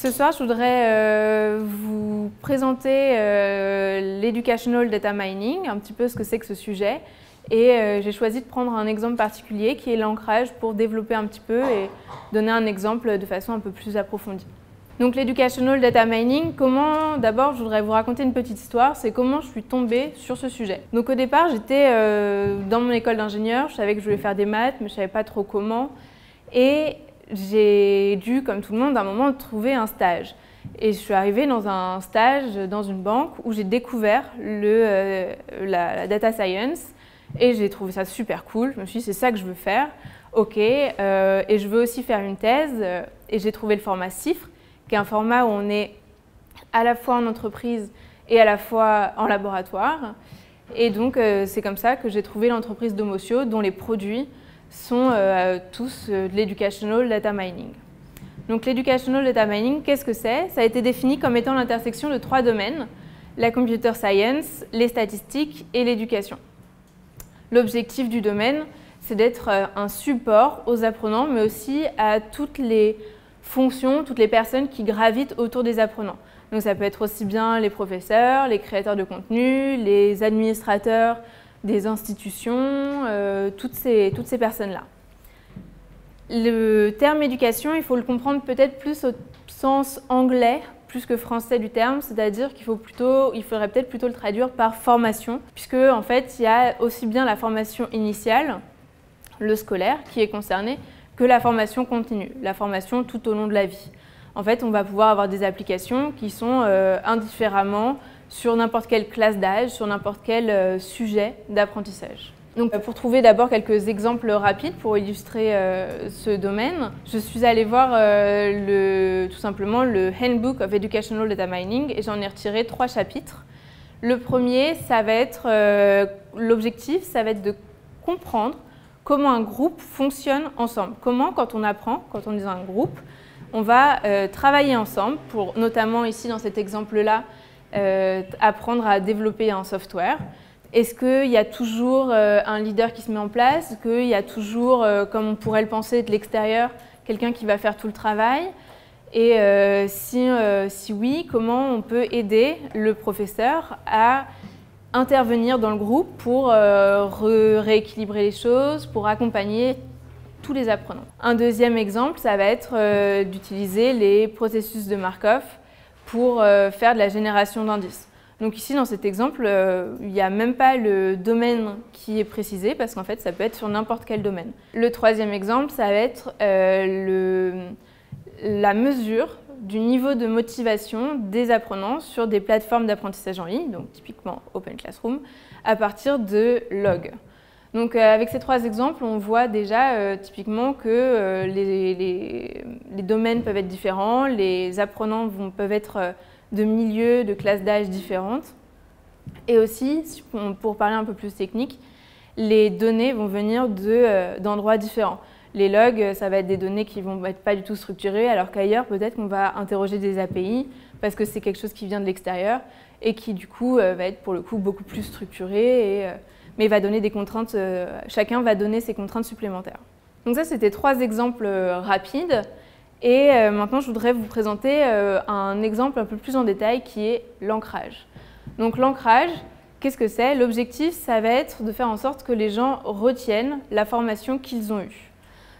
Ce soir, je voudrais vous présenter l'Educational Data Mining, un petit peu ce que c'est que ce sujet. Et j'ai choisi de prendre un exemple particulier qui est l'ancrage pour développer un petit peu et donner un exemple de façon un peu plus approfondie. Donc l'Educational Data Mining, d'abord je voudrais vous raconter une petite histoire, c'est comment je suis tombée sur ce sujet. Donc au départ j'étais dans mon école d'ingénieur, je savais que je voulais faire des maths mais je ne savais pas trop comment. Et j'ai dû, comme tout le monde, à un moment trouver un stage. Et je suis arrivée dans un stage dans une banque où j'ai découvert la data science et j'ai trouvé ça super cool. Je me suis dit c'est ça que je veux faire, ok, et je veux aussi faire une thèse et j'ai trouvé le format CIFRE, qui est un format où on est à la fois en entreprise et à la fois en laboratoire. Et donc c'est comme ça que j'ai trouvé l'entreprise Domotio, dont les produits sont tous de l'Educational Data Mining. Donc l'Educational Data Mining, qu'est-ce que c'est? Ça a été défini comme étant l'intersection de 3 domaines, la computer science, les statistiques et l'éducation. L'objectif du domaine, c'est d'être un support aux apprenants, mais aussi à toutes les fonctions, toutes les personnes qui gravitent autour des apprenants. Donc ça peut être aussi bien les professeurs, les créateurs de contenu, les administrateurs des institutions, toutes ces personnes-là. Le terme éducation, il faut le comprendre peut-être plus au sens anglais, plus que français du terme, c'est-à-dire qu'il faudrait peut-être plutôt le traduire par formation, puisque en fait, il y a aussi bien la formation initiale, le scolaire, qui est concerné, que la formation continue, la formation tout au long de la vie. En fait, on va pouvoir avoir des applications qui sont indifféremment sur n'importe quelle classe d'âge, sur n'importe quel sujet d'apprentissage. Donc, pour trouver d'abord quelques exemples rapides pour illustrer ce domaine, je suis allée voir tout simplement le Handbook of Educational Data Mining et j'en ai retiré 3 chapitres. Le premier, ça va être l'objectif, ça va être de comprendre comment un groupe fonctionne ensemble. Comment, quand on apprend, quand on est dans un groupe, on va travailler ensemble pour, notamment ici dans cet exemple-là, apprendre à développer un software. Est-ce qu'il y a toujours un leader qui se met en place? Est-ce qu'il y a toujours, comme on pourrait le penser de l'extérieur, quelqu'un qui va faire tout le travail? Et si oui, comment on peut aider le professeur à intervenir dans le groupe pour rééquilibrer les choses, pour accompagner tous les apprenants? Un deuxième exemple, ça va être d'utiliser les processus de Markov pour faire de la génération d'indices. Donc ici, dans cet exemple, il n'y a même pas le domaine qui est précisé parce qu'en fait, ça peut être sur n'importe quel domaine. Le troisième exemple, ça va être la mesure du niveau de motivation des apprenants sur des plateformes d'apprentissage en ligne, donc typiquement Open Classroom, à partir de logs. Donc avec ces 3 exemples, on voit déjà typiquement que les domaines peuvent être différents, les apprenants peuvent être de milieux, de classes d'âge différentes. Et aussi, pour parler un peu plus technique, les données vont venir d'endroits différents. Les logs, ça va être des données qui ne vont être pas du tout structurées, alors qu'ailleurs, peut-être qu'on va interroger des API parce que c'est quelque chose qui vient de l'extérieur et qui, du coup, va être pour le coup beaucoup plus structuré, mais va donner des contraintes, chacun va donner ses contraintes supplémentaires. Donc ça, c'était 3 exemples rapides. Et maintenant, je voudrais vous présenter un exemple un peu plus en détail qui est l'ancrage. Donc l'ancrage, qu'est-ce que c'est? L'objectif, ça va être de faire en sorte que les gens retiennent la formation qu'ils ont eue.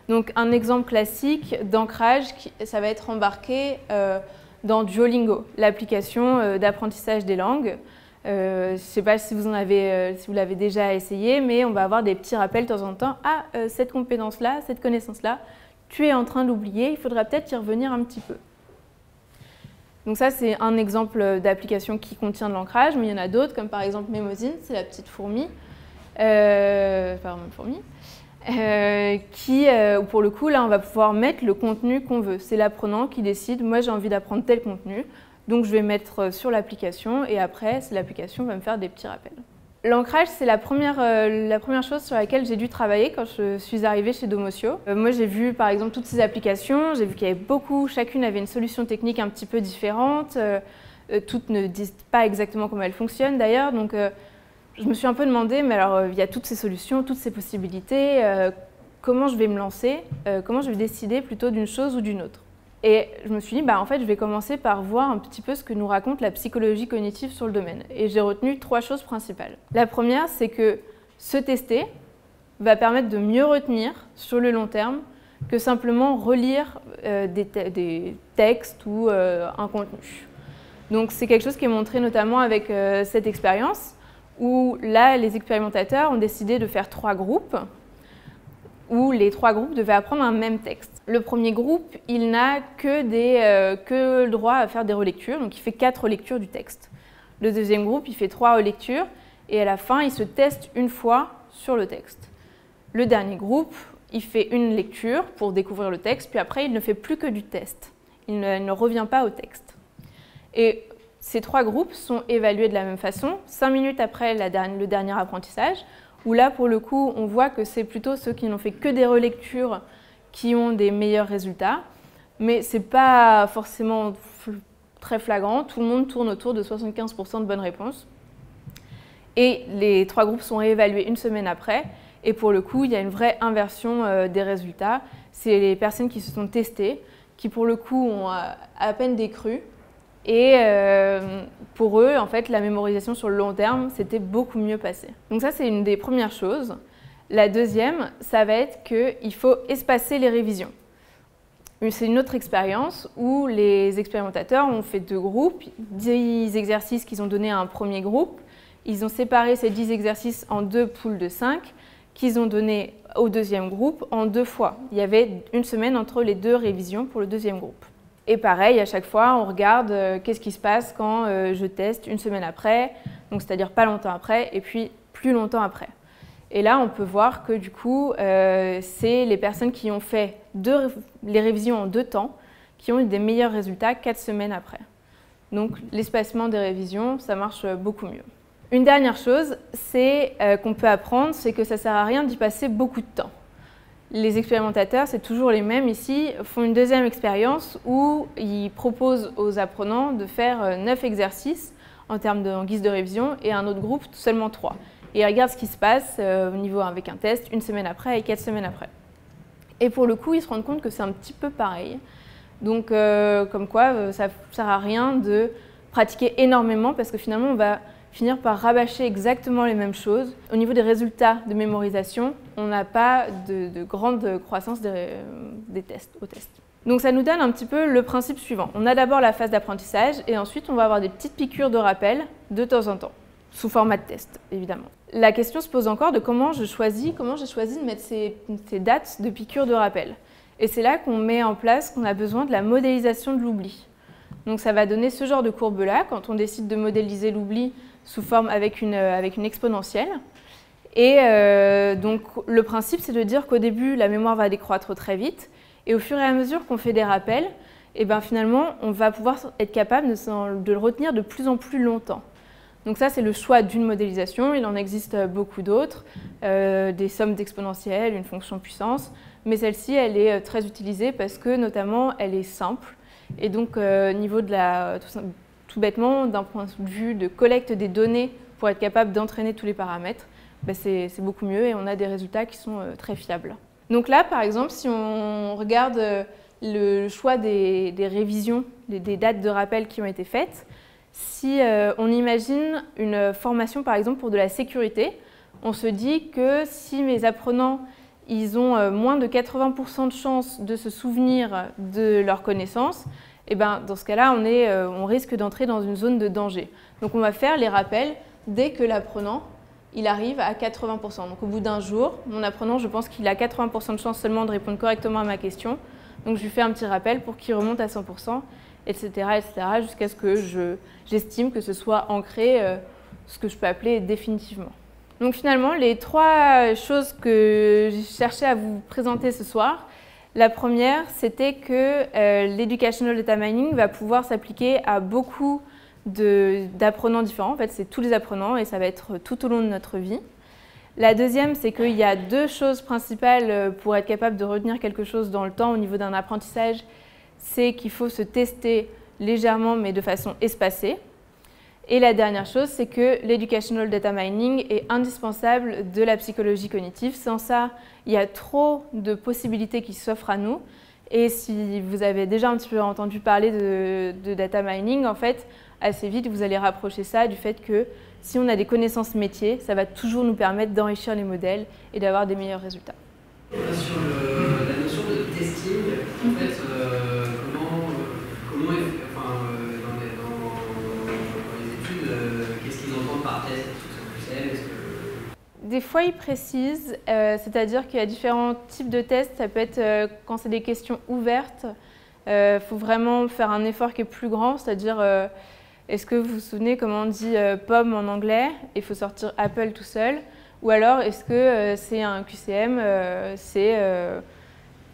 Donc un exemple classique d'ancrage, ça va être embarqué dans Duolingo, l'application d'apprentissage des langues. Je ne sais pas si vous l'avez déjà essayé, mais on va avoir des petits rappels de temps en temps. Ah, cette compétence-là, cette connaissance-là, tu es en train d'oublier, il faudra peut-être y revenir un petit peu. Donc ça, c'est un exemple d'application qui contient de l'ancrage, mais il y en a d'autres, comme par exemple Memosine, c'est la petite fourmi, où pour le coup, là, on va pouvoir mettre le contenu qu'on veut. C'est l'apprenant qui décide, moi j'ai envie d'apprendre tel contenu, donc je vais mettre sur l'application, et après, l'application va me faire des petits rappels. L'ancrage, c'est la première chose sur laquelle j'ai dû travailler quand je suis arrivée chez Domotio. Moi, j'ai vu par exemple toutes ces applications, j'ai vu qu'il y avait chacune avait une solution technique un petit peu différente, toutes ne disent pas exactement comment elles fonctionnent d'ailleurs, donc je me suis un peu demandé, mais alors il y a toutes ces solutions, toutes ces possibilités, comment je vais me lancer, comment je vais décider plutôt d'une chose ou d'une autre. Et je me suis dit, en fait, je vais commencer par voir un petit peu ce que nous raconte la psychologie cognitive sur le domaine. Et j'ai retenu 3 choses principales. La première, c'est que se tester va permettre de mieux retenir sur le long terme que simplement relire des textes ou un contenu. Donc c'est quelque chose qui est montré notamment avec cette expérience, où là, les expérimentateurs ont décidé de faire 3 groupes, où les 3 groupes devaient apprendre un même texte. Le premier groupe, il n'a que le droit à faire des relectures, donc il fait 4 relectures du texte. Le deuxième groupe, il fait 3 relectures, et à la fin, il se teste une fois sur le texte. Le dernier groupe, il fait une lecture pour découvrir le texte, puis après, il ne fait plus que du test. Il ne revient pas au texte. Et ces 3 groupes sont évalués de la même façon, 5 minutes après le dernier apprentissage, où là, pour le coup, on voit que c'est plutôt ceux qui n'ont fait que des relectures qui ont des meilleurs résultats, mais ce n'est pas forcément très flagrant, tout le monde tourne autour de 75% de bonnes réponses. Et les 3 groupes sont réévalués une semaine après, et pour le coup, il y a une vraie inversion des résultats. C'est les personnes qui se sont testées, qui pour le coup ont à peine décru, et pour eux, en fait, la mémorisation sur le long terme, c'était beaucoup mieux passé. Donc ça, c'est une des premières choses. La deuxième, ça va être qu'il faut espacer les révisions. C'est une autre expérience où les expérimentateurs ont fait 2 groupes, 10 exercices qu'ils ont donnés à un premier groupe. Ils ont séparé ces 10 exercices en 2 poules de 5 qu'ils ont donnés au deuxième groupe en 2 fois. Il y avait une semaine entre les 2 révisions pour le deuxième groupe. Et pareil, à chaque fois, on regarde qu'est-ce qui se passe quand je teste une semaine après, donc c'est-à-dire pas longtemps après, et puis plus longtemps après. Et là, on peut voir que du coup, c'est les personnes qui ont fait les révisions en 2 temps qui ont eu des meilleurs résultats 4 semaines après. Donc l'espacement des révisions, ça marche beaucoup mieux. Une dernière chose, c'est qu'on peut apprendre, c'est que ça ne sert à rien d'y passer beaucoup de temps. Les expérimentateurs, c'est toujours les mêmes ici, font une deuxième expérience où ils proposent aux apprenants de faire 9 exercices en guise de révision et un autre groupe seulement 3. Et ils regardent ce qui se passe au niveau avec un test une semaine après et 4 semaines après. Et pour le coup, ils se rendent compte que c'est un petit peu pareil. Donc comme quoi, ça ne sert à rien de pratiquer énormément parce que finalement, on va finir par rabâcher exactement les mêmes choses. Au niveau des résultats de mémorisation, on n'a pas de grande croissance des tests, aux tests. Donc ça nous donne un petit peu le principe suivant. On a d'abord la phase d'apprentissage et ensuite on va avoir des petites piqûres de rappel de temps en temps, sous format de test évidemment. La question se pose encore de comment j'ai choisi de mettre ces dates de piqûres de rappel. Et c'est là qu'on met en place qu'on a besoin de la modélisation de l'oubli. Donc ça va donner ce genre de courbe-là quand on décide de modéliser l'oubli sous forme avec une exponentielle. Et donc le principe, c'est de dire qu'au début, la mémoire va décroître très vite. Et au fur et à mesure qu'on fait des rappels, et finalement, on va pouvoir être capable de le retenir de plus en plus longtemps. Donc ça, c'est le choix d'une modélisation. Il en existe beaucoup d'autres, des sommes d'exponentielles, une fonction puissance. Mais celle-ci, elle est très utilisée parce que, notamment, elle est simple. Et donc, niveau de tout bêtement, d'un point de vue de collecte des données pour être capable d'entraîner tous les paramètres, c'est beaucoup mieux et on a des résultats qui sont très fiables. Donc là, par exemple, si on regarde le choix des révisions, des dates de rappel qui ont été faites, si on imagine une formation, par exemple, pour de la sécurité, on se dit que si mes apprenants ils ont moins de 80% de chances de se souvenir de leurs connaissances, et dans ce cas-là, on risque d'entrer dans une zone de danger. Donc on va faire les rappels dès que l'apprenant il arrive à 80%. Donc au bout d'un jour, mon apprenant, je pense qu'il a 80% de chance seulement de répondre correctement à ma question. Donc je lui fais un petit rappel pour qu'il remonte à 100%, etc., jusqu'à ce que j'estime que ce soit ancré, ce que je peux appeler définitivement. Donc finalement, les 3 choses que j'ai cherché à vous présenter ce soir, la première, c'était que l'Educational Data Mining va pouvoir s'appliquer à beaucoup d'apprenants différents. En fait, c'est tous les apprenants et ça va être tout au long de notre vie. La deuxième, c'est qu'il y a 2 choses principales pour être capable de retenir quelque chose dans le temps au niveau d'un apprentissage. C'est qu'il faut se tester légèrement mais de façon espacée. Et la dernière chose, c'est que l'Educational Data Mining est indispensable de la psychologie cognitive. Sans ça, il y a trop de possibilités qui s'offrent à nous Et si vous avez déjà un petit peu entendu parler de data mining, en fait, assez vite, vous allez rapprocher ça du fait que si on a des connaissances métiers, ça va toujours nous permettre d'enrichir les modèles et d'avoir des meilleurs résultats. Sur la notion de testing, en fait, comment dans les études, qu'est-ce qu'ils entendent par test? Des fois, ils précisent, c'est-à-dire qu'il y a différents types de tests. Ça peut être quand c'est des questions ouvertes, il faut vraiment faire un effort qui est plus grand, c'est-à-dire est-ce que vous vous souvenez comment on dit pomme en anglais? Il faut sortir Apple tout seul. Ou alors, est-ce que c'est un QCM,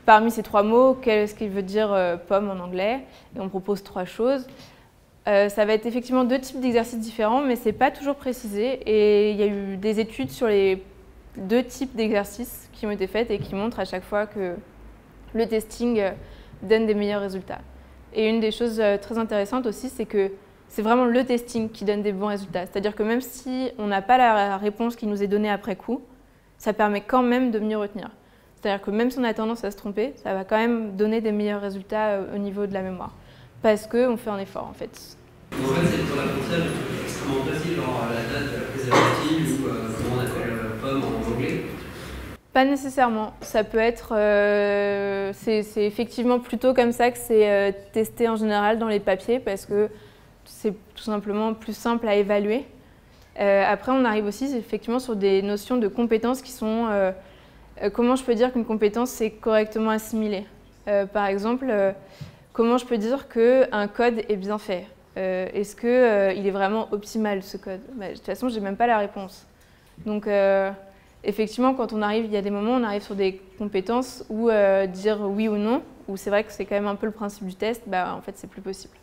parmi ces 3 mots, qu'est-ce qu'il veut dire pomme en anglais? Et on propose 3 choses. Ça va être effectivement 2 types d'exercices différents, mais ce n'est pas toujours précisé. Et il y a eu des études sur les 2 types d'exercices qui ont été faites et qui montrent à chaque fois que le testing donne des meilleurs résultats. Et une des choses très intéressantes aussi, c'est que c'est vraiment le testing qui donne des bons résultats. C'est-à-dire que même si on n'a pas la réponse qui nous est donnée après coup, ça permet quand même de mieux retenir. C'est-à-dire que même si on a tendance à se tromper, ça va quand même donner des meilleurs résultats au niveau de la mémoire. Parce qu'on fait un effort, en fait. En fait, c'est pour l'apprentissage extrêmement précis, genre la date préservative ou comment on appelle pomme en anglais. Pas nécessairement. Ça peut être... c'est effectivement plutôt comme ça que c'est testé en général dans les papiers parce que c'est tout simplement plus simple à évaluer. Après, on arrive aussi effectivement sur des notions de compétences qui sont... comment je peux dire qu'une compétence c'est correctement assimilée? Par exemple, comment je peux dire qu'un code est bien fait? Est-ce qu'il est vraiment optimal ce code? De toute façon, je n'ai même pas la réponse. Donc, effectivement, quand on arrive, il y a des moments où on arrive sur des compétences où dire oui ou non, où c'est vrai que c'est quand même un peu le principe du test, en fait, c'est plus possible.